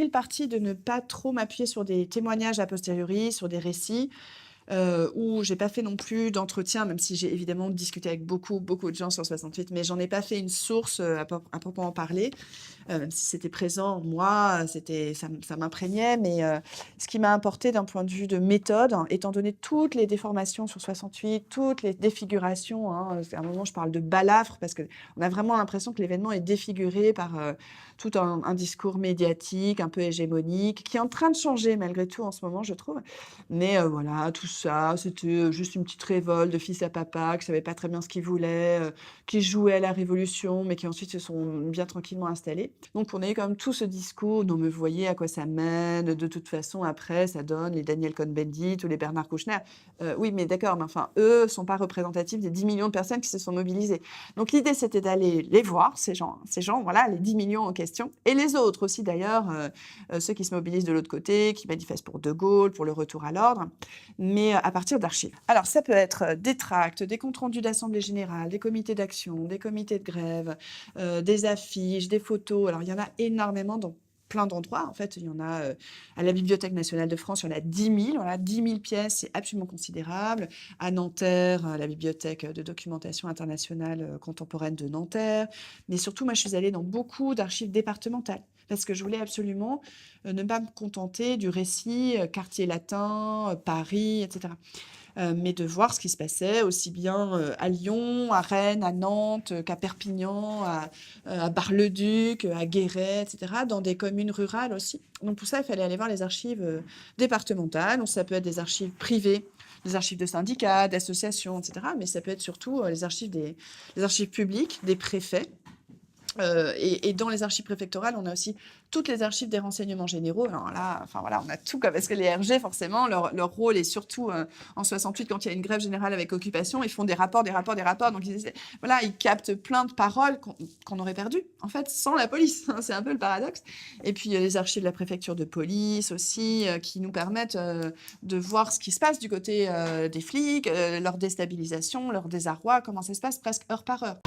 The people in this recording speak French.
le parti de ne pas trop m'appuyer sur des témoignages a posteriori, sur des récits, où j'ai pas fait non plus d'entretien, même si j'ai évidemment discuté avec beaucoup, beaucoup de gens sur 68, mais j'en ai pas fait une source, à proprement parler. Même si c'était présent, moi, ça m'imprégnait, mais ce qui m'a importé d'un point de vue de méthode, hein, étant donné toutes les déformations sur 68, toutes les défigurations, hein, à un moment, je parle de balafre parce qu'on a vraiment l'impression que l'événement est défiguré par tout un discours médiatique, un peu hégémonique, qui est en train de changer malgré tout en ce moment, je trouve. Mais voilà, tout ça, c'était juste une petite révolte de fils à papa qui ne savaient pas très bien ce qu'ils voulaient, qui jouaient à la révolution, mais qui ensuite se sont bien tranquillement installés. Donc on a eu quand même tout ce discours: «Non mais vous voyez à quoi ça mène, de toute façon après ça donne les Daniel Cohn-Bendit ou les Bernard Kouchner». Oui mais d'accord, mais enfin eux sont pas représentatifs des 10 millions de personnes qui se sont mobilisées. Donc l'idée c'était d'aller les voir ces gens voilà, les 10 millions en question et les autres aussi d'ailleurs, ceux qui se mobilisent de l'autre côté, qui manifestent pour De Gaulle, pour le retour à l'ordre, mais à partir d'archives. Alors ça peut être, des tracts, des comptes rendus d'assemblée générale, des comités d'action, des comités de grève, des affiches, des photos. Alors, il y en a énormément dans plein d'endroits. En fait, il y en a à la Bibliothèque nationale de France, il y en a 10 000. Voilà, 10 000 pièces, c'est absolument considérable. À Nanterre, à la Bibliothèque de documentation internationale contemporaine de Nanterre. Mais surtout, moi, je suis allée dans beaucoup d'archives départementales parce que je voulais absolument ne pas me contenter du récit quartier latin, Paris, etc. Mais de voir ce qui se passait aussi bien à Lyon, à Rennes, à Nantes, qu'à Perpignan, à Bar-le-Duc, à Guéret, etc., dans des communes rurales aussi. Donc pour ça, il fallait aller voir les archives départementales. Donc ça peut être des archives privées, des archives de syndicats, d'associations, etc., mais ça peut être surtout les archives publiques des préfets. Et dans les archives préfectorales, on a aussi toutes les archives des renseignements généraux. Alors là, enfin voilà, on a tout, quoi, parce que les RG, forcément, leur rôle est surtout en 68, quand il y a une grève générale avec occupation, ils font des rapports, des rapports, des rapports. Donc voilà, ils captent plein de paroles qu'on aurait perdues, en fait, sans la police. C'est un peu le paradoxe. Et puis les archives de la préfecture de police aussi, qui nous permettent de voir ce qui se passe du côté des flics, leur déstabilisation, leur désarroi, comment ça se passe presque heure par heure.